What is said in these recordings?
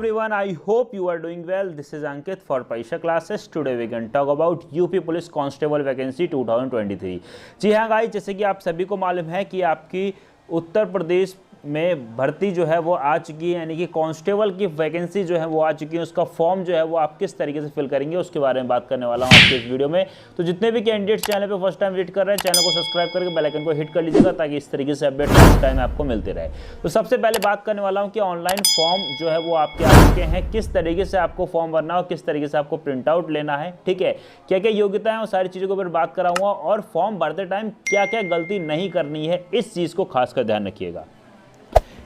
everyone, I hope you are doing well. This is Ankit for Paisha classes. Today we can talk about UP Police Constable vacancy 2023. जी हाँ guys, जैसे कि आप सभी को मालूम है कि आपकी उत्तर प्रदेश में भर्ती जो है वो आ चुकी है, यानी कि कांस्टेबल की वैकेंसी जो है वो आ चुकी है। उसका फॉर्म जो है वो आप किस तरीके से फिल करेंगे उसके बारे में बात करने वाला हूँ आपके इस वीडियो में। तो जितने भी कैंडिडेट्स चैनल पे फर्स्ट टाइम विजिट कर रहे हैं, चैनल को सब्सक्राइब करके बेल आइकन को हिट कर लीजिएगा ताकि इस तरीके से अपडेट नेक्स्ट टाइम आपको मिलते रहे। तो सबसे पहले बात करने वाला हूँ कि ऑनलाइन फॉर्म जो है वो आपके आ चुके हैं, किस तरीके से आपको फॉर्म भरना हो, किस तरीके से आपको प्रिंट आउट लेना है, ठीक है, क्या क्या योग्यता है, वो सारी चीज़ों के ऊपर बात कराऊंगा और फॉर्म भरते टाइम क्या क्या गलती नहीं करनी है, इस चीज़ को खासकर ध्यान रखिएगा।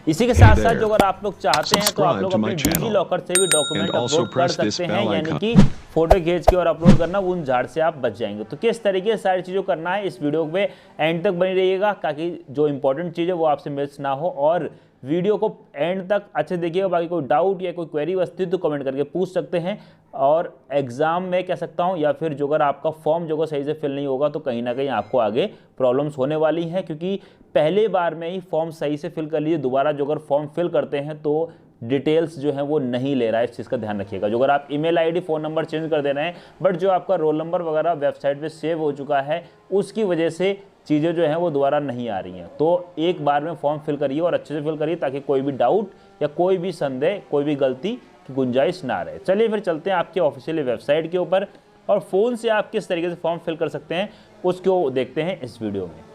इसी के साथ साथ जो अगर आप लोग चाहते हैं तो आप लोग अपने डिजी लॉकर से भी डॉक्यूमेंट अपलोड कर सकते हैं, यानी कि फोटो खींच के और अपलोड करना, उन झाड़ से आप बच जाएंगे। तो किस तरीके से सारी चीज़ों करना है इस वीडियो पे एंड तक बनी रहिएगा ताकि जो इंपॉर्टेंट चीज़ है वो आपसे मिस ना हो, और वीडियो को एंड तक अच्छे देखिएगा। बाकी कोई डाउट या कोई क्वेरी बचती तो कमेंट करके पूछ सकते हैं, और एग्जाम में कह सकता हूं, या फिर जो अगर आपका फॉर्म जो सही से फिल नहीं होगा तो कहीं ना कहीं आपको आगे प्रॉब्लम्स होने वाली हैं, क्योंकि पहले बार में ही फॉर्म सही से फिल कर लीजिए। दोबारा जो अगर फॉर्म फिल करते हैं तो डिटेल्स जो है वो नहीं ले रहा है, इस चीज़ का ध्यान रखिएगा। जो अगर आप email ID phone number change कर दे रहे हैं बट जो आपका रोल नंबर वगैरह वेबसाइट पे सेव हो चुका है, उसकी वजह से चीज़ें जो हैं वो दोबारा नहीं आ रही हैं। तो एक बार में फॉर्म फिल करिए और अच्छे से फिल करिए ताकि कोई भी डाउट या कोई भी संदेह, कोई भी गलती की गुंजाइश ना रहे। चलिए फिर चलते हैं आपके ऑफिशियल वेबसाइट के ऊपर, और फ़ोन से आप किस तरीके से फॉर्म फिल कर सकते हैं उसको देखते हैं इस वीडियो में।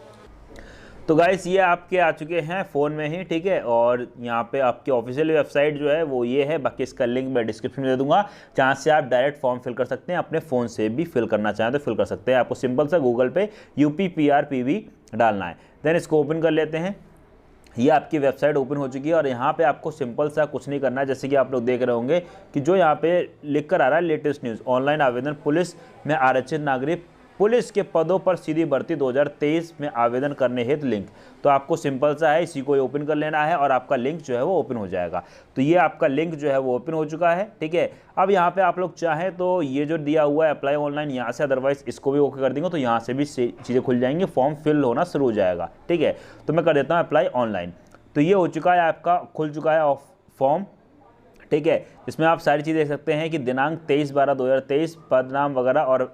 तो गाइस ये आपके आ चुके हैं फ़ोन में ही, ठीक है, और यहाँ पे आपकी ऑफिशियल वेबसाइट जो है वो ये है। बाकी इसका लिंक मैं डिस्क्रिप्शन में दे दूंगा, जहाँ से आप डायरेक्ट फॉर्म फिल कर सकते हैं। अपने फ़ोन से भी फिल करना चाहें तो फिल कर सकते हैं। आपको सिंपल सा गूगल पे UPPRPV डालना है, देन इसको ओपन कर लेते हैं। ये आपकी वेबसाइट ओपन हो चुकी है और यहाँ पे आपको सिंपल सा कुछ नहीं करना है। जैसे कि आप लोग देख रहे होंगे कि जो यहाँ पे लिख कर आ रहा है लेटेस्ट न्यूज़, ऑनलाइन आवेदन, पुलिस में आरक्षित नागरिक पुलिस के पदों पर सीधी भर्ती 2023 में आवेदन करने हेतु लिंक। तो आपको सिंपल सा है, इसी को ओपन कर लेना है और आपका लिंक जो है वो ओपन हो जाएगा। तो ये आपका लिंक जो है वो ओपन हो चुका है, ठीक है। अब यहाँ पे आप लोग चाहें तो ये जो दिया हुआ है अप्लाई ऑनलाइन, यहाँ से अदरवाइज इसको भी ओके कर देंगे तो यहाँ से भी चीज़ें खुल जाएंगी, फॉर्म फिल होना शुरू हो जाएगा, ठीक है। तो मैं कर देता हूँ अप्लाई ऑनलाइन। तो ये हो चुका है, आपका खुल चुका है फॉर्म, ठीक है। इसमें आप सारी चीज़ देख सकते हैं कि दिनांक 23/12/2023, पद नाम वगैरह, और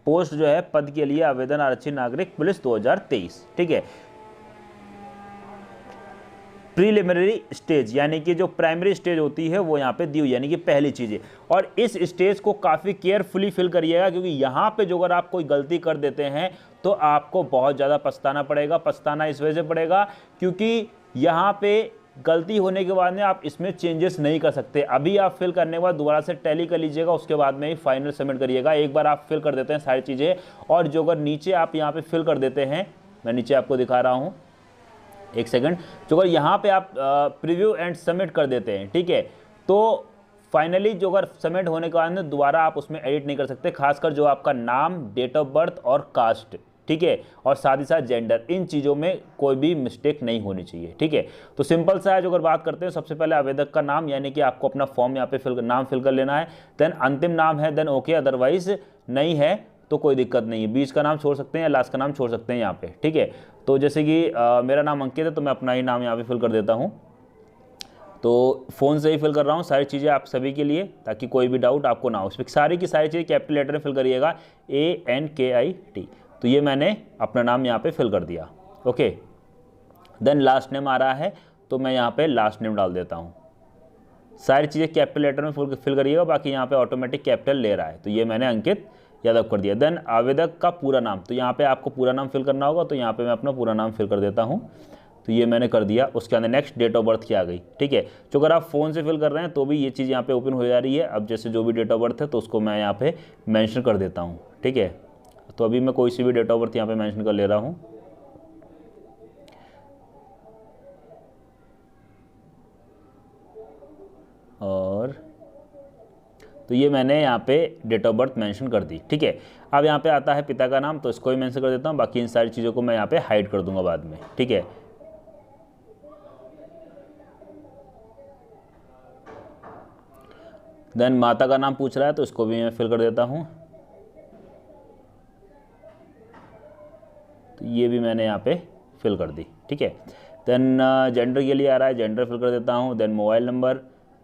पोस्ट जो है पद के लिए आवेदन आरक्षित नागरिक पुलिस 2023, ठीक है। प्रीलिमिनरी स्टेज यानी कि जो प्राइमरी स्टेज होती है वो यहाँ पे दी हुई, यानी कि पहली चीज़ें, और इस स्टेज को काफ़ी केयरफुली फिल करिएगा, क्योंकि यहाँ पे जो अगर आप कोई गलती कर देते हैं तो आपको बहुत ज़्यादा पछताना पड़ेगा। पछताना इस वजह से पड़ेगा क्योंकि यहाँ पे गलती होने के बाद में आप इसमें चेंजेस नहीं कर सकते। अभी आप फिल करने के बाद दोबारा से टैली कर लीजिएगा, उसके बाद में ही फाइनल सबमिट करिएगा। एक बार आप फिल कर देते हैं सारी चीज़ें, और जो अगर नीचे आप यहाँ पे फिल कर देते हैं, मैं नीचे आपको दिखा रहा हूँ, एक सेकंड, जो अगर यहाँ पे आप प्रीव्यू एंड सबमिट कर देते हैं, ठीक है, तो फाइनली जो अगर सबमिट होने के बाद में दोबारा आप उसमें एडिट नहीं कर सकते। खासकर जो आपका नाम, डेट ऑफ बर्थ और कास्ट, ठीक है, और साथ ही साथ जेंडर, इन चीज़ों में कोई भी मिस्टेक नहीं होनी चाहिए, ठीक है। तो सिंपल सा है, जो अगर बात करते हैं सबसे पहले आवेदक का नाम, यानी कि आपको अपना फॉर्म यहाँ पे नाम फिल कर लेना है। देन अंतिम नाम है, देन ओके, अदरवाइज नहीं है तो कोई दिक्कत नहीं है, बीच का नाम छोड़ सकते हैं या लास्ट का नाम छोड़ सकते हैं यहाँ पे, ठीक है। तो जैसे कि मेरा नाम अंकित है तो मैं अपना ही नाम यहाँ पे फिल कर देता हूँ। तो फ़ोन से ही फिल कर रहा हूँ सारी चीज़ें आप सभी के लिए, ताकि कोई भी डाउट आपको ना हो। इसमें सारी की सारी चीज़ें कैपिटल लेटर में फिल करिएगा, ANKIT। तो ये मैंने अपना नाम यहाँ पे फिल कर दिया, ओके। देन लास्ट नेम आ रहा है तो मैं यहाँ पे लास्ट नेम डाल देता हूँ। सारी चीज़ें कैपिटल लेटर में फिल करिएगा, बाकी यहाँ पे ऑटोमेटिक कैपिटल ले रहा है, तो ये मैंने अंकित यादव कर दिया। देन आवेदक का पूरा नाम, तो यहाँ पे आपको पूरा नाम फिल करना होगा, तो यहाँ पे मैं अपना पूरा नाम फिल कर देता हूँ। तो ये मैंने कर दिया। उसके अंदर नेक्स्ट डेट ऑफ बर्थ की आ गई, ठीक है। तो अगर आप फ़ोन से फिल कर रहे हैं तो भी ये चीज़ यहाँ पे ओपन हो जा रही है। अब जैसे जो भी डेट ऑफ बर्थ है तो उसको मैं यहाँ पे मेंशन कर देता हूँ, ठीक है। तो अभी मैं कोई सी भी डेट ऑफ बर्थ यहाँ पे मेंशन कर ले रहा हूँ, और तो ये मैंने यहाँ पे डेट ऑफ बर्थ मेंशन कर दी, ठीक है। अब यहाँ पे आता है पिता का नाम, तो इसको ही मेंशन कर देता हूँ। बाकी इन सारी चीज़ों को मैं यहाँ पे हाइड कर दूंगा बाद में, ठीक है। देन माता का नाम पूछ रहा है तो इसको भी मैं फिल कर देता हूँ। तो ये भी मैंने यहाँ पे फिल कर दी, ठीक है। देन जेंडर के लिए आ रहा है, जेंडर फिल कर देता हूँ। देन मोबाइल नंबर,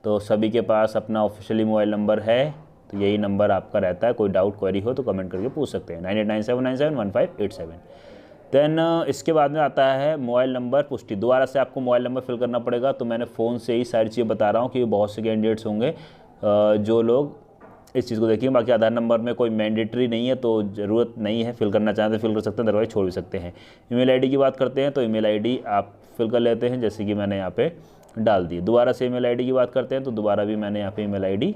तो सभी के पास अपना ऑफिशियली मोबाइल नंबर है, तो यही नंबर आपका रहता है। कोई डाउट क्वेरी हो तो कमेंट करके पूछ सकते हैं 9897971587। देन इसके बाद में आता है मोबाइल नंबर पुष्टि। दोबारा से आपको मोबाइल नंबर फिल करना पड़ेगा। तो मैंने फ़ोन से ही सारी चीज़ें बता रहा हूँ कि बहुत से कैंडिडेट्स होंगे जो लोग इस चीज़ को देखिए। बाकी आधार नंबर में कोई मैंडेटरी नहीं है, तो ज़रूरत नहीं है, फिल करना चाहते फिल कर सकते हैं, अदरवाइज छोड़ भी सकते हैं। ईमेल आईडी की बात करते हैं तो ईमेल आईडी आप फिल कर लेते हैं, जैसे कि मैंने यहाँ पे डाल दी। दोबारा से ईमेल आईडी की बात करते हैं तो दोबारा भी मैंने यहाँ पे ईमेल आईडी।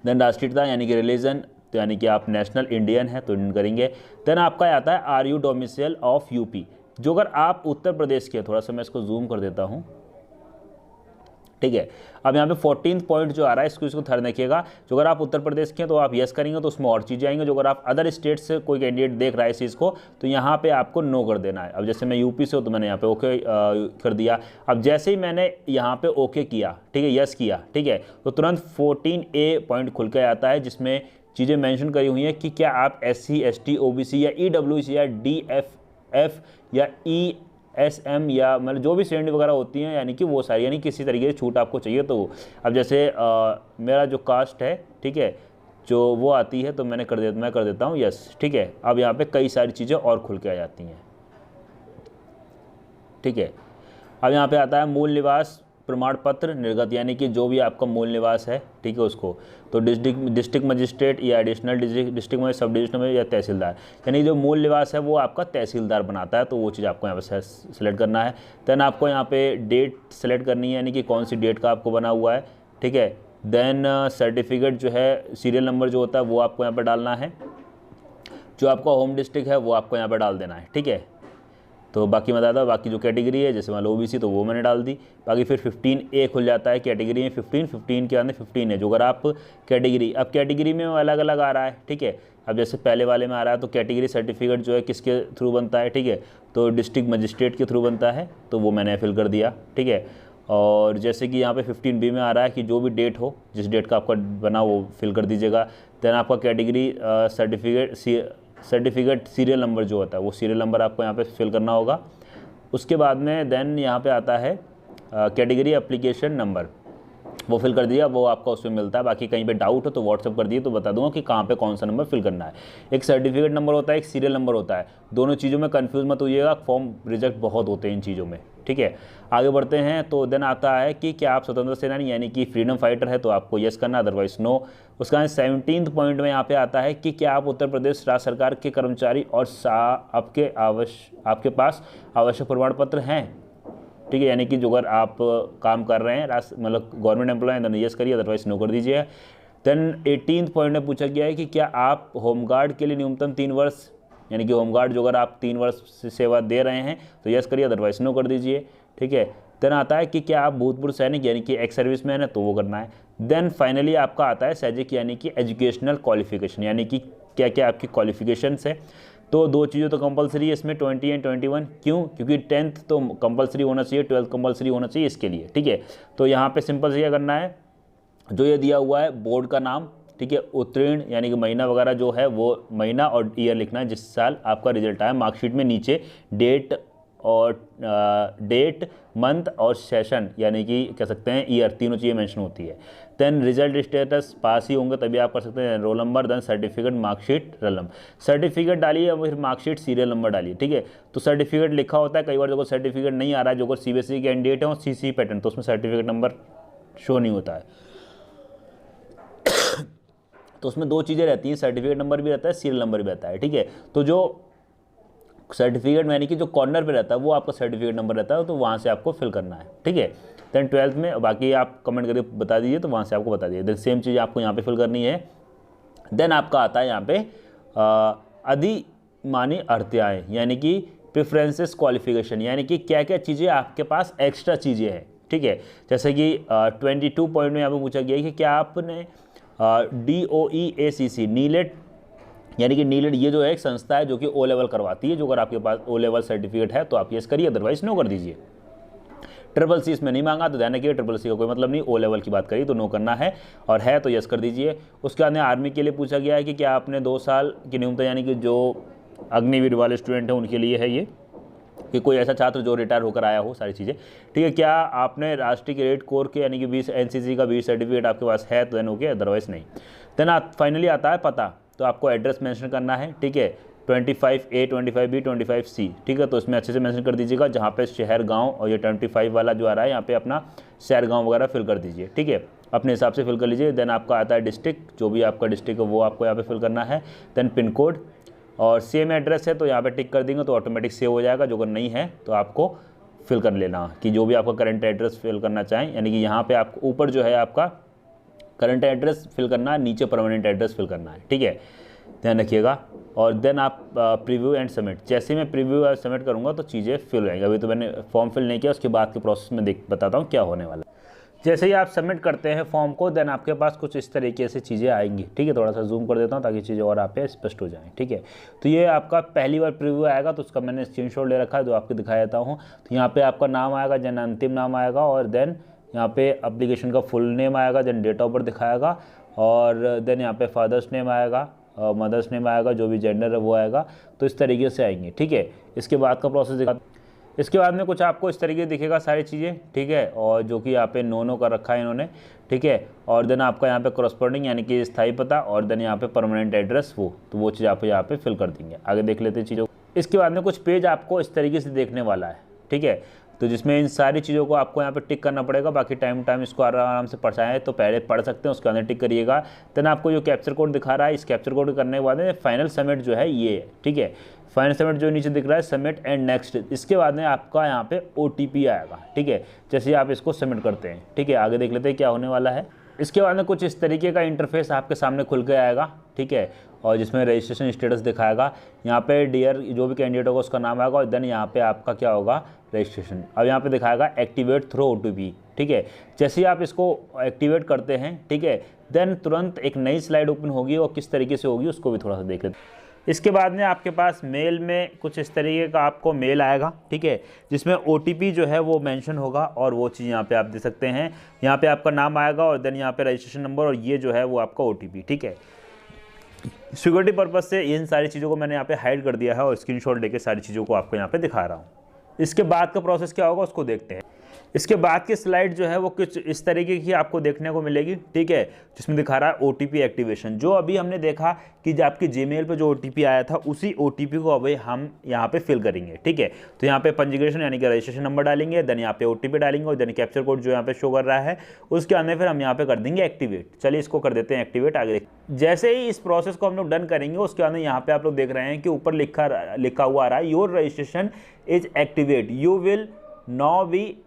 देन राष्ट्रीयता यानी कि रिलीजन, तो यानी कि आप नेशनल इंडियन है तो इंडियन करेंगे। देन आपका आता है are you domicile of UP. जो अगर आप उत्तर प्रदेश के, थोड़ा सा मैं इसको जूम कर देता हूँ, ठीक है। अब यहाँ पे 14th पॉइंट जो आ रहा है इसको थर्ड देखिएगा। जो अगर आप उत्तर प्रदेश के हैं तो आप यस करेंगे तो उसमें और चीज़ें आएंगे। जो अगर आप अदर स्टेट से कोई कैंडिडेट देख रहा है इस चीज़ को तो यहाँ पे आपको नो कर देना है। अब जैसे मैं यूपी से हूँ तो मैंने यहाँ पे ओके कर दिया। अब जैसे ही मैंने यहाँ पे ओके किया, ठीक है, यस किया, ठीक है, तो तुरंत 14A पॉइंट खुल के आता है जिसमें चीज़ें मेंशन करी हुई हैं कि क्या आप SC ST OBC या EWC या DFF या ESM या मतलब जो भी श्रेणी वगैरह होती हैं, यानी कि वो सारी, यानी किसी तरीके से छूट आपको चाहिए तो वो। अब जैसे मेरा जो कास्ट है, ठीक है, जो वो आती है तो मैं कर देता हूँ यस, ठीक है। अब यहाँ पे कई सारी चीज़ें और खुल के आ जाती हैं, ठीक है। अब यहाँ पे आता है मूल निवास प्रमाण पत्र निर्गत, यानी कि जो भी आपका मूल निवास है, ठीक है, उसको तो डिस्ट्रिक्ट मजिस्ट्रेट या एडिशनल डिस्ट्रिक्ट में, सब डिविजनल में या तहसीलदार, यानी जो मूल निवास है वो आपका तहसीलदार बनाता है, तो वो चीज़ आपको यहाँ पे सेलेक्ट करना है। देन आपको यहाँ पे डेट सेलेक्ट करनी है, यानी कि कौन सी डेट का आपको बना हुआ है, ठीक है। देन सर्टिफिकेट जो है, सीरियल नंबर जो होता है वो आपको यहाँ पर डालना है। जो आपका होम डिस्ट्रिक्ट है वो आपको यहाँ पर डाल देना है, ठीक है। तो बाकी मैं बताता हूँ, बाकी जो कैटेगरी है, जैसे मान लो OBC तो वो मैंने डाल दी। बाकी फिर 15A खुल जाता है, कैटेगरी में 15 के अंदर 15 है। जो अगर आप कैटेगरी, अब कैटेगरी में अलग अलग आ रहा है, ठीक है। अब जैसे पहले वाले में आ रहा है तो कैटेगरी सर्टिफिकेट जो है किसके थ्रू बनता है, ठीक है, तो डिस्ट्रिक्ट मजिस्ट्रेट के थ्रू बनता है, तो वो मैंने फिल कर दिया, ठीक है। और जैसे कि यहाँ पे 15B में आ रहा है कि जो भी डेट हो, जिस डेट का आपका बना वो फिल कर दीजिएगा। देन आपका कैटेगरी सर्टिफिकेट सीरियल नंबर जो होता है वो सीरियल नंबर आपको यहाँ पे फिल करना होगा। उसके बाद में देन यहाँ पे आता है कैटेगरी एप्लीकेशन नंबर, वो फिल कर दिया, वो आपका उसमें मिलता है। बाकी कहीं पे डाउट हो तो व्हाट्सअप कर दिए तो बता दूंगा कि कहाँ पे कौन सा नंबर फिल करना है। एक सर्टिफिकेट नंबर होता है, एक सीरियल नंबर होता है, दोनों चीज़ों में कंफ्यूज मत होइएगा, फॉर्म रिजेक्ट बहुत होते हैं इन चीज़ों में, ठीक है। आगे बढ़ते हैं तो देन आता है कि क्या आप स्वतंत्र सेनानी यानी कि फ्रीडम फाइटर है तो आपको यस करना, अदरवाइज नो। उसका 17th पॉइंट में यहाँ पे आता है कि क्या आप उत्तर प्रदेश राज्य सरकार के कर्मचारी और आपके पास आवश्यक प्रमाण पत्र हैं, ठीक है, यानी कि जो अगर आप काम कर रहे हैं मतलब गवर्नमेंट एम्प्लॉय हैं तो यस करिए, अदरवाइज नो कर दीजिए। देन 18th पॉइंट में पूछा गया है कि क्या आप होमगार्ड के लिए न्यूनतम 3 वर्ष, यानी कि होमगार्ड जो अगर आप 3 वर्ष से सेवा दे रहे हैं तो यस करिए, अदरवाइज नो कर दीजिए, ठीक है। देन आता है कि क्या आप भूतपूर्व सैनिक यानी कि एक्स सर्विस मैन है तो वो करना है। देन फाइनली आपका आता है सैजिक यानी कि एजुकेशनल क्वालिफिकेशन, यानी कि क्या क्या आपकी क्वालिफिकेशंस है। तो दो चीज़ें तो कंपलसरी है इसमें 20 एंड 21, क्यों? क्योंकि 10th तो कंपलसरी होना चाहिए, 12th कंपलसरी होना चाहिए इसके लिए, ठीक है। तो यहाँ पे सिंपल से क्या करना है, जो ये दिया हुआ है बोर्ड का नाम, ठीक है, उत्तीर्ण यानी कि महीना वगैरह जो है वो महीना और ईयर लिखना है जिस साल आपका रिजल्ट आया। मार्कशीट में नीचे डेट मंथ और सेशन यानी कि कह सकते हैं ईयर, तीनों चीज़ें मेंशन होती है। देन रिजल्ट स्टेटस पास ही होंगे तभी आप कर सकते हैं, roll number, then certificate, mark sheet, roll number. Certificate डालिए और फिर मार्कशीट, सीरियल नंबर डालिए, ठीक है। तो सर्टिफिकेट लिखा होता है, कई बार जो सर्टिफिकेट नहीं आ रहा है, जो CBSE कैंडिडेट है और CC पैटर्न, तो उसमें सर्टिफिकेट नंबर शो नहीं होता है। तो उसमें दो चीज़ें रहती हैं, सर्टिफिकेट नंबर भी रहता है, सीरियल नंबर भी रहता है, ठीक है। तो जो सर्टिफिकेट यानी कि जो कॉर्नर पे रहता है वो आपका सर्टिफिकेट नंबर रहता है, तो वहाँ से आपको फिल करना है, ठीक है। देन 12th में बाकी आप कमेंट करके बता दीजिए तो वहाँ से आपको बता दीजिए। देन सेम चीज़ आपको यहाँ पे फिल करनी है। देन आपका आता है यहाँ पे अधिमानी अर्हताएँ यानी कि प्रेफरेंसेस क्वालिफिकेशन, यानी कि क्या क्या चीज़ें आपके पास एक्स्ट्रा चीज़ें हैं, ठीक है। जैसे कि 22 पॉइंट में यहाँ पे पूछा गया है कि क्या आपने DOE-ACC नीलेट यानी कि नीलेट ये जो है एक संस्था है जो कि O लेवल करवाती है, जो अगर आपके पास O लेवल सर्टिफिकेट है तो आप यस करिए, अदरवाइज नो कर दीजिए। CCC इसमें नहीं मांगा तो ध्यान रखिए, CCC का कोई मतलब नहीं, O लेवल की बात करी तो नो करना है, और है तो यस कर दीजिए। उसके बाद में आर्मी के लिए पूछा गया है कि क्या आपने 2 साल की न्यूनतम, यानी कि जो अग्निवीर वाले स्टूडेंट हैं उनके लिए है ये, कि कोई ऐसा छात्र जो रिटायर होकर आया हो, सारी चीज़ें, ठीक है। क्या आपने राष्ट्रीय क्रेडिट कोर के यानी कि 20 NCC का 20 सर्टिफिकेट आपके पास है तो देन हो गया, अदरवाइज नहीं। देन फाइनली आता है पता, तो आपको एड्रेस मेंशन करना है, ठीक है। 25A 25B 25C, ठीक है। तो इसमें अच्छे से मेंशन कर दीजिएगा जहाँ पे शहर गांव, और ये 25 वाला जो आ रहा है यहाँ पे अपना शहर गांव वगैरह फिल कर दीजिए, ठीक है। अपने हिसाब से फिल कर लीजिए। देन आपका आता है डिस्ट्रिक्ट, जो भी आपका डिस्ट्रिक्ट है वो आपको यहाँ पे फिल करना है। देन पिन कोड, और सेम एड्रेस है तो यहाँ पे टिक कर देंगे तो ऑटोमेटिक सेव हो जाएगा। जो अगर नहीं है तो आपको फिल कर लेना कि जो भी आपका करंट एड्रेस फिल करना चाहें, यानी कि यहाँ पे आपको ऊपर जो है आपका करंट एड्रेस फिल करना है, नीचे परमानेंट एड्रेस फिल करना है, ठीक है, ध्यान रखिएगा। और देन आप प्रीव्यू एंड सबमिट, जैसे मैं प्रीव्यू और सबमिट करूँगा तो चीज़ें फिल हो जाएंगी। अभी तो मैंने फॉर्म फिल नहीं किया, उसके बाद के प्रोसेस में बताता हूँ क्या होने वाला है। जैसे ही आप सबमिट करते हैं फॉर्म को, देन आपके पास कुछ इस तरीके से चीज़ें आएंगी, ठीक है। थोड़ा सा जूम कर देता हूँ ताकि चीज़ें और आप पे स्पष्ट हो जाएं, ठीक है। तो ये आपका पहली बार प्रीव्यू आएगा, तो उसका मैंने स्क्रीनशॉट ले रखा है जो आपको दिखा देता हूँ। तो यहाँ पे आपका नाम आएगा, जन अंतिम नाम आएगा, और देन यहाँ पे एप्लीकेशन का फुल नेम आएगा, देन डेट ऑफ बर्थ दिखाएगा, और देन यहाँ पे फादर्स नेम आएगा, मदर्स नेम आएगा, जो भी जेंडर है वो आएगा। तो इस तरीके से आएंगे, ठीक है। इसके बाद का प्रोसेस दिखा, इसके बाद में कुछ आपको इस तरीके दिखेगा सारी चीज़ें, ठीक है। और जो कि यहाँ पे नो कर रखा है इन्होंने, ठीक है। और देन आपका यहाँ पे कॉरस्पॉन्डिंग यानी कि स्थायी पता, और देन यहाँ पे परमानेंट एड्रेस, वो चीज़ आप यहाँ पे फिल कर देंगे। आगे देख लेते हैं चीज़ों। इसके बाद में कुछ पेज आपको इस तरीके से देखने वाला है, ठीक है। तो जिसमें इन सारी चीज़ों को आपको यहाँ पे टिक करना पड़ेगा। बाकी टाइम इसको आराम से पढ़ाएं तो पहले पढ़ सकते हैं, उसके अंदर टिक करिएगा। देन आपको जो कैप्चर कोड दिखा रहा है, इस कैप्चर कोड करने के बाद फाइनल सबमिट जो है ये, ठीक है। फाइनल सबमिट जो नीचे दिख रहा है, सबमिट एंड नेक्स्ट, इसके बाद में आपका यहाँ पे OTP आएगा, ठीक है, जैसे आप इसको सबमिट करते हैं, ठीक है। आगे देख लेते हैं क्या होने वाला है। इसके बाद में कुछ इस तरीके का इंटरफेस आपके सामने खुल के आएगा, ठीक है। और जिसमें रजिस्ट्रेशन स्टेटस दिखाएगा, यहाँ पे डियर जो भी कैंडिडेट होगा उसका नाम आएगा, और देन यहाँ पे आपका क्या होगा, रजिस्ट्रेशन। अब यहाँ पे दिखाएगा एक्टिवेट थ्रू OTP, ठीक है। जैसे ही आप इसको एक्टिवेट करते हैं, ठीक है, देन तुरंत एक नई स्लाइड ओपन होगी, और किस तरीके से होगी उसको भी थोड़ा सा देख लेते हैं। इसके बाद में आपके पास मेल में कुछ इस तरीके का आपको मेल आएगा, ठीक है, जिसमें OTP जो है वो मेंशन होगा, और वो चीज़ यहाँ पे आप दे सकते हैं। यहाँ पे आपका नाम आएगा, और देन यहाँ पे रजिस्ट्रेशन नंबर, और ये जो है वो आपका OTP, ठीक है। सिक्योरिटी पर्पज़ से इन सारी चीज़ों को मैंने यहाँ पे हाइड कर दिया है, और स्क्रीनशॉट लेके सारी चीज़ों को आपको यहाँ पे दिखा रहा हूँ। इसके बाद का प्रोसेस क्या होगा उसको देखते हैं। इसके बाद की स्लाइड जो है वो कुछ इस तरीके की आपको देखने को मिलेगी, ठीक है, जिसमें दिखा रहा है OTP एक्टिवेशन। जो अभी हमने देखा कि जो आपकी जीमेल पे जो OTP आया था, उसी OTP को अभी हम यहाँ पे फिल करेंगे, ठीक है। तो यहाँ पे पंजीकरण यानी कि रजिस्ट्रेशन नंबर डालेंगे, देन यहाँ पे OTP डालेंगे, और देन कैप्चर कोड जो यहाँ पे शो कर रहा है उसके अंदर फिर हम यहाँ पे कर देंगे एक्टिवेट। चलिए इसको कर देते हैं एक्टिवेट। आगे जैसे ही इस प्रोसेस को हम लोग डन करेंगे, उसके अंदर यहाँ पे आप लोग देख रहे हैं कि ऊपर लिखा हुआ आ रहा है, your registration is activate, you will now be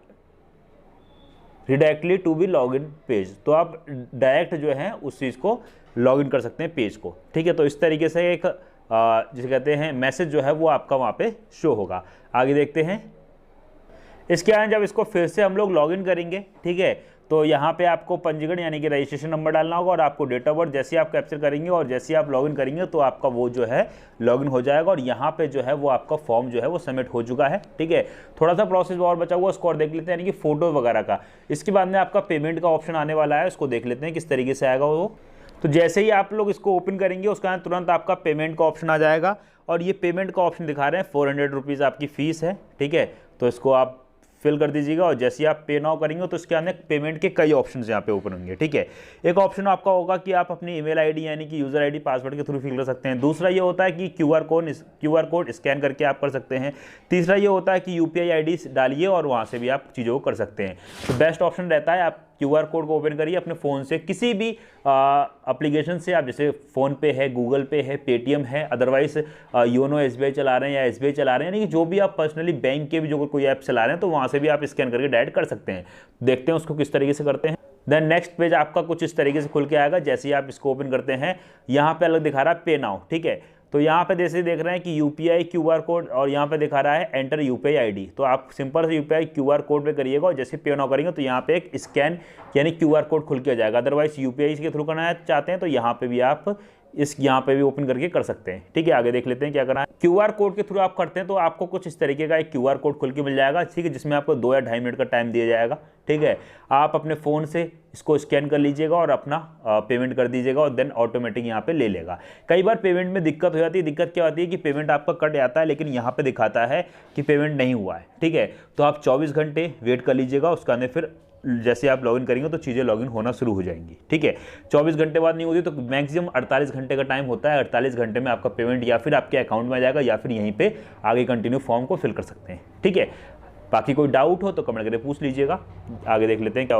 directly to be log in page. तो आप डायरेक्ट जो है उस चीज़ को लॉग इन कर सकते हैं पेज को, ठीक है। तो इस तरीके से एक जिसे कहते हैं मैसेज जो है वो आपका वहाँ पे शो होगा। आगे देखते हैं। इसके बाद जब इसको फिर से हम लोग लॉग इन करेंगे, ठीक है, तो यहाँ पे आपको पंजीकरण यानी कि रजिस्ट्रेशन नंबर डालना होगा, और आपको डेट ऑफ बर्थ जैसे आप कैप्चर करेंगे और जैसे आप लॉगिन करेंगे तो आपका वो जो है लॉगिन हो जाएगा, और यहाँ पे जो है वो आपका फॉर्म जो है वो सबमिट हो चुका है, ठीक है। थोड़ा सा प्रोसेस और बचा हुआ, उसको और देख लेते हैं, यानी कि फोटो वगैरह का। इसके बाद में आपका पेमेंट का ऑप्शन आने वाला है, उसको देख लेते हैं किस तरीके से आएगा वो। तो जैसे ही आप लोग इसको ओपन करेंगे उसके बाद तुरंत आपका पेमेंट का ऑप्शन आ जाएगा, और ये पेमेंट का ऑप्शन दिखा रहे हैं 400 रुपीज़ आपकी फ़ीस है, ठीक है। तो इसको आप फिल कर दीजिएगा, और जैसे ही आप पे नाउ करेंगे तो इसके अंदर पेमेंट के कई ऑप्शंस यहाँ पे ओपन होंगे, ठीक है। एक ऑप्शन आपका होगा कि आप अपनी ईमेल आईडी यानी कि यूज़र आईडी पासवर्ड के थ्रू फिल कर सकते हैं। दूसरा ये होता है कि क्यूआर कोड स्कैन करके आप कर सकते हैं। तीसरा ये होता है कि UPI ID डालिए और वहाँ से भी आप चीज़ों को कर सकते हैं। तो बेस्ट ऑप्शन रहता है आप QR कोड को ओपन करिए अपने फ़ोन से, किसी भी एप्लीकेशन से, आप जैसे फ़ोनपे है, गूगल पे है, पेटीएम है, अदरवाइज योनो SBI चला रहे हैं या SBI चला रहे हैं, यानी कि जो भी आप पर्सनली बैंक के भी जो कोई ऐप चला रहे हैं तो वहाँ से भी आप स्कैन करके डायरेक्ट कर सकते हैं। देखते हैं उसको किस तरीके से करते हैं। देन नेक्स्ट पेज आपका कुछ इस तरीके से खुल के आएगा। जैसे ही आप इसको ओपन करते हैं, यहाँ पे अलग दिखा रहा है पे नाउ, ठीक है। तो यहाँ पे जैसे देख रहे हैं कि UPI QR कोड, और यहाँ पे दिखा रहा है एंटर UPI ID। तो आप सिंपल से UPI QR कोड पे करिएगा, और जैसे पे नाउ करेंगे तो यहाँ पे एक स्कैन यानी QR कोड खुल के आ जाएगा। अदरवाइज UPI के थ्रू करना चाहते हैं तो यहाँ पे भी आप इस यहाँ पे भी ओपन करके कर सकते हैं। ठीक है, आगे देख लेते हैं क्या करना है। QR कोड के थ्रू आप करते हैं तो आपको कुछ इस तरीके का एक QR कोड खुल के मिल जाएगा। ठीक है, जिसमें आपको 2 या 2.5 मिनट का टाइम दिया जाएगा। ठीक है, आप अपने फ़ोन से इसको स्कैन कर लीजिएगा और अपना पेमेंट कर दीजिएगा और देन ऑटोमेटिक यहाँ पे ले लेगा। कई बार पेमेंट में दिक्कत हो जाती है। दिक्कत क्या होती है कि पेमेंट आपका कट जाता है लेकिन यहाँ पे दिखाता है कि पेमेंट नहीं हुआ है। ठीक है, तो आप 24 घंटे वेट कर लीजिएगा, उसका अंदर फिर जैसे आप लॉगिन करेंगे तो चीज़ें लॉगिन होना शुरू हो जाएंगी। ठीक है, 24 घंटे बाद नहीं होती तो मैक्सिमम 48 घंटे का टाइम होता है। 48 घंटे में आपका पेमेंट या फिर आपके अकाउंट में आ जाएगा या फिर यहीं पे आगे कंटिन्यू फॉर्म को फिल कर सकते हैं। ठीक है, बाकी कोई डाउट हो तो कमेंट करके पूछ लीजिएगा। आगे देख लेते हैं क्या।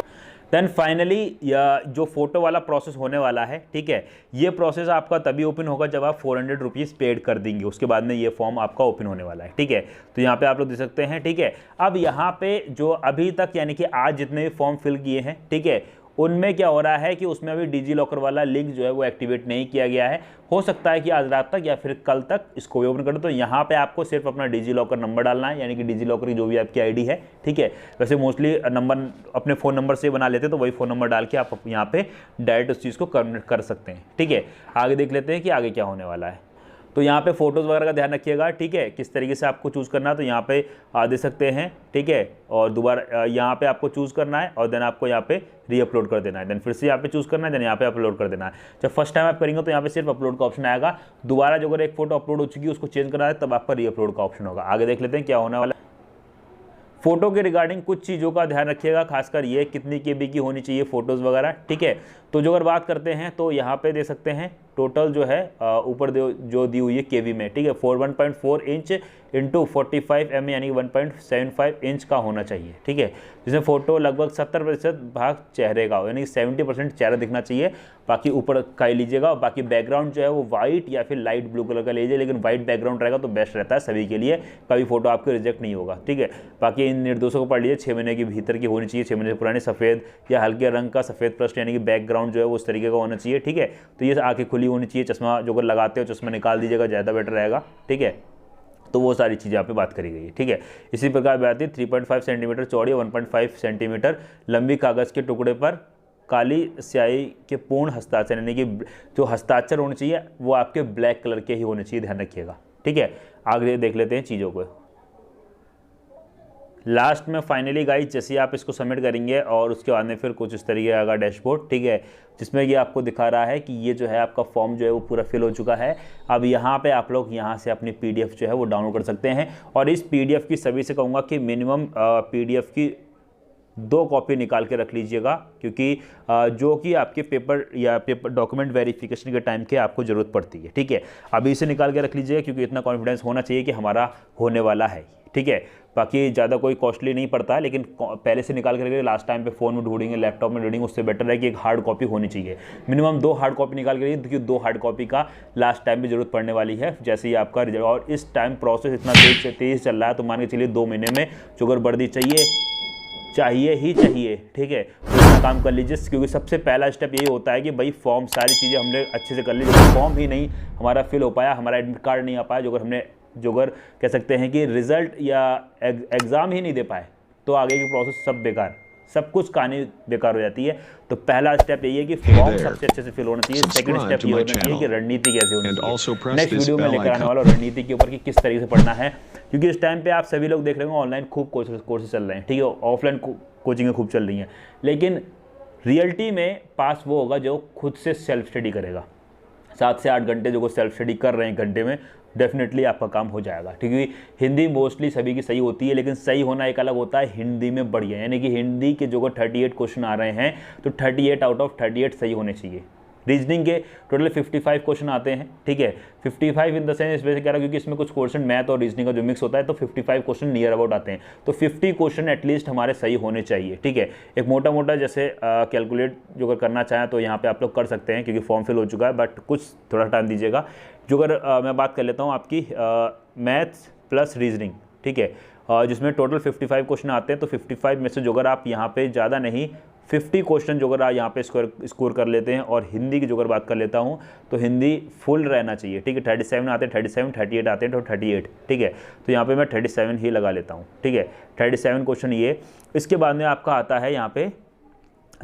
देन फाइनली जो फोटो वाला प्रोसेस होने वाला है, ठीक है, ये प्रोसेस आपका तभी ओपन होगा जब आप 400 रुपीज़ पेड कर देंगे, उसके बाद में ये फॉर्म आपका ओपन होने वाला है। ठीक है, तो यहाँ पे आप लोग देख सकते हैं। ठीक है, अब यहाँ पे जो अभी तक यानी कि आज जितने भी फॉर्म फिल किए हैं, ठीक है, उनमें क्या हो रहा है कि उसमें अभी डिजी लॉकर वाला लिंक जो है वो एक्टिवेट नहीं किया गया है। हो सकता है कि आज रात तक या फिर कल तक इसको भी ओपन कर दो। तो यहाँ पे आपको सिर्फ अपना डिजी लॉकर नंबर डालना है, यानी कि डिजी लॉकर की जो भी आपकी आईडी है। ठीक है, वैसे मोस्टली नंबर अपने फ़ोन नंबर से बना लेते हैं, तो वही फ़ोन नंबर डाल के आप यहाँ पे डायरेक्ट उस चीज़ को कर सकते हैं। ठीक है, आगे देख लेते हैं कि आगे क्या होने वाला है। तो यहाँ पे फोटोज़ वगैरह का ध्यान रखिएगा। ठीक है, किस तरीके से आपको चूज़ करना है तो यहाँ पे दे सकते हैं। ठीक है, और दोबारा यहाँ पे आपको चूज़ करना है और देन आपको यहाँ पे री-अपलोड कर देना है। देन फिर से यहाँ पे चूज़ करना है, देन यहाँ पे अपलोड कर देना है। जब फर्स्ट टाइम आप करेंगे तो यहाँ पे सिर्फ अपलोड का ऑप्शन आएगा। दोबारा जो अगर एक फोटो अपलोड हो चुकी है उसको चेंज करना है तब आपका री-अपलोड का ऑप्शन होगा। आगे देख लेते हैं क्या होने वाला है। फोटो के रिगार्डिंग कुछ चीज़ों का ध्यान रखिएगा, खासकर ये कितनी KB की होनी चाहिए फ़ोटोज़ वगैरह। ठीक है, तो जो अगर बात करते हैं तो यहाँ पे दे सकते हैं टोटल जो है ऊपर जो दी हुई है KB में। ठीक है, 1.4 इंच इंटू 45 mm यानी 1.75 इंच का होना चाहिए। ठीक है, जिसमें फ़ोटो लगभग 70% भाग चेहरे का हो, यानी 70% चेहरा दिखना चाहिए, बाकी ऊपर का ही लीजिएगा। और बाकी बैकग्राउंड जो है वो वाइट या फिर लाइट ब्लू कलर का लीजिए, लेकिन वाइट बैकग्राउंड रहेगा तो बेस्ट रहता है सभी के लिए, कभी फोटो आपको रिजेक्ट नहीं होगा। ठीक है, बाकी इन निर्देशों को पढ़ लीजिए। 6 महीने के भीतर की होनी चाहिए, 6 महीने पुरानी, सफ़ेद या हल्के रंग का सफ़ेद पृष्ठ यानी कि बैकग्राउंड जो है वो उस तरीके का होना चाहिए। ठीक है, तो ये आँखें खुली होनी चाहिए। चश्मा जो अगर लगाते हो चश्मा निकाल दीजिएगा, ज़्यादा बेटर रहेगा। ठीक है, तो वो सारी चीज़ें यहाँ पे बात करी गई है। ठीक है, इसी प्रकार बात है 3.5 सेंटीमीटर चौड़ी, 1.5 सेंटीमीटर लंबी कागज़ के टुकड़े पर काली स्याही के पूर्ण हस्ताक्षर, यानी कि जो हस्ताक्षर होने चाहिए वो आपके ब्लैक कलर के ही होने चाहिए, ध्यान रखिएगा। ठीक है, आगे देख लेते हैं चीज़ों को। लास्ट में फाइनली गाइस जैसे आप इसको सबमिट करेंगे और उसके बाद में फिर कुछ इस तरीके का डैशबोर्ड। ठीक है, जिसमें ये आपको दिखा रहा है कि ये जो है आपका फॉर्म जो है वो पूरा फिल हो चुका है। अब यहाँ पे आप लोग यहाँ से अपनी PDF जो है वो डाउनलोड कर सकते हैं। और इस PDF की सभी से कहूँगा कि मिनिमम PDF की 2 कॉपी निकाल के रख लीजिएगा, क्योंकि जो कि आपके पेपर डॉक्यूमेंट वेरिफिकेशन के टाइम के आपको ज़रूरत पड़ती है। ठीक है, अभी इसे निकाल के रख लीजिएगा, क्योंकि इतना कॉन्फिडेंस होना चाहिए कि हमारा होने वाला है। ठीक है, बाकी ज़्यादा कोई कॉस्टली नहीं पड़ता है, लेकिन पहले से निकाल के रखिए। लास्ट टाइम पे फ़ोन में ढूंढेंगे, लैपटॉप में ढूंढेंगे, उससे बेटर है कि एक हार्ड कॉपी होनी चाहिए। मिनिमम 2 हार्ड कॉपी निकाल के रखिए, क्योंकि 2 हार्ड कॉपी का लास्ट टाइम में ज़रूरत पड़ने वाली है जैसे ही आपका रिजल्ट। और इस टाइम प्रोसेस इतना तेज़ चल रहा है, तो मान के चलिए 2 महीने में जो अगर वर्दी चाहिए ही चाहिए। ठीक है, तो काम कर लीजिए, क्योंकि सबसे पहला स्टेप यही होता है कि भाई फॉर्म सारी चीज़ें हमने अच्छे से कर ली। लेकिन फॉर्म ही नहीं हमारा फिल हो पाया, हमारा एडमिट कार्ड नहीं आ पाया, जो अगर कह सकते हैं कि रिजल्ट या एग्ज़ाम ही नहीं दे पाए, तो आगे की प्रोसेस सब बेकार, सब कुछ कहानी बेकार हो जाती है। तो पहला स्टेप यही है कि फॉर्म सबसे अच्छे से फिल होना चाहिए। सेकंड स्टेप ये होना चाहिए कि रणनीति कैसे होनी चाहिए। नेक्स्ट वीडियो में लेकर आने वाला रणनीति के ऊपर कि किस तरीके से पढ़ना है, क्योंकि इस टाइम पे आप सभी लोग देख रहे होंगे ऑनलाइन खूब कोर्सेज चल रहे हैं। ठीक है, ऑफलाइन कोचिंगें खूब चल रही हैं, लेकिन रियलिटी में पास वो होगा जो खुद से सेल्फ स्टडी करेगा। 7 से 8 घंटे जो सेल्फ स्टडी कर रहे हैं घंटे में, डेफिनेटली आपका काम हो जाएगा। क्योंकि हिंदी मोस्टली सभी की सही होती है, लेकिन सही होना एक अलग होता है, हिंदी में बढ़िया, यानी कि हिंदी के जो 38 क्वेश्चन आ रहे हैं तो 38 आउट ऑफ 38 सही होने चाहिए। रीजनिंग के टोटल 55 क्वेश्चन आते हैं। ठीक है, 55 इन द सेंस इस वजह से कह रहा हूँ क्योंकि इसमें कुछ क्वेश्चन मैथ और रीजनिंग का जो मिक्स होता है, तो 55 क्वेश्चन नियर अबाउट आते हैं। तो 50 क्वेश्चन एटलीस्ट हमारे सही होने चाहिए। ठीक है, एक मोटा मोटा जैसे कैलकुलेट जो अगर करना चाहें तो यहाँ पे आप लोग कर सकते हैं, क्योंकि फॉर्म फिल हो चुका है, बट कुछ थोड़ा टाइम दीजिएगा। जो अगर मैं बात कर लेता हूँ आपकी मैथ्स प्लस रीजनिंग, ठीक है, जिसमें टोटल 55 क्वेश्चन आते हैं, तो 55 में से जो अगर आप यहाँ पे ज़्यादा नहीं 50 क्वेश्चन जो अगर आप यहाँ पे स्कोर कर लेते हैं, और हिंदी की जो अगर बात कर लेता हूँ तो हिंदी फुल रहना चाहिए। ठीक है, 37 आते हैं, 37, 38 आते हैं, तो 38। ठीक है, तो यहाँ पे मैं 37 ही लगा लेता हूँ। ठीक है, 37 क्वेश्चन ये। इसके बाद में आपका आता है यहाँ पे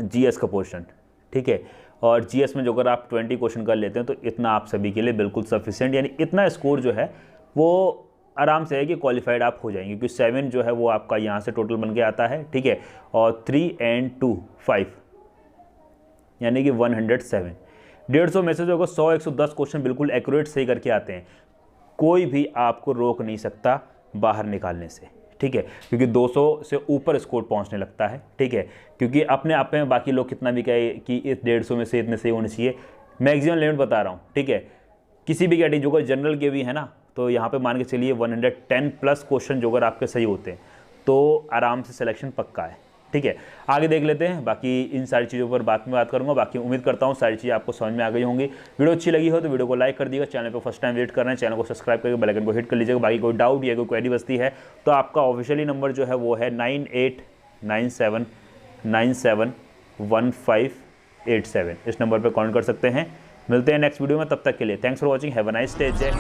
GS का पोर्शन। ठीक है। और जीएस में जो अगर आप 20 क्वेश्चन कर लेते हैं तो इतना आप सभी के लिए बिल्कुल सफिशिएंट, यानी इतना स्कोर जो है वो आराम से है कि क्वालिफाइड आप हो जाएंगे, क्योंकि 7 जो है वो आपका यहाँ से टोटल बन के आता है, ठीक है। और 3 and 2 5 यानी कि 107। 150 में से जो 100-110 क्वेश्चन बिल्कुल एक्यूरेट सही करके आते हैं, कोई भी आपको रोक नहीं सकता बाहर निकालने से, ठीक है, क्योंकि 200 से ऊपर स्कोर पहुंचने लगता है, ठीक है। क्योंकि अपने आप में बाकी लोग कितना भी कहे कि इस 150 में से इतने सही होने चाहिए, मैक्सिमम लिमिट बता रहा हूँ, ठीक है। किसी भी कैटेगरी जो जनरल के भी है ना, तो यहाँ पे मान के चलिए 110 प्लस क्वेश्चन जो अगर आपके सही होते हैं तो आराम से सिलेक्शन पक्का है, ठीक है। आगे देख लेते हैं, बाकी इन सारी चीज़ों पर बाद में बात करूंगा। बाकी उम्मीद करता हूँ सारी चीज़ें आपको समझ में आ गई होंगी। वीडियो अच्छी लगी हो तो वीडियो को लाइक कर दीजिएगा, चैनल पर फर्स्ट टाइम विजिट कर रहे हैं चैनल को सब्सक्राइब करके बेल आइकन को हिट कर लीजिएगा। बाकी कोई डाउट या कोई क्वेरी बचती है तो आपका ऑफिशियली नंबर जो है वो है 9897971587। इस नंबर पर कॉल कर सकते हैं। मिलते हैं नेक्स्ट वीडियो में, तब तक के लिए thanks for watching, have a nice day, जय।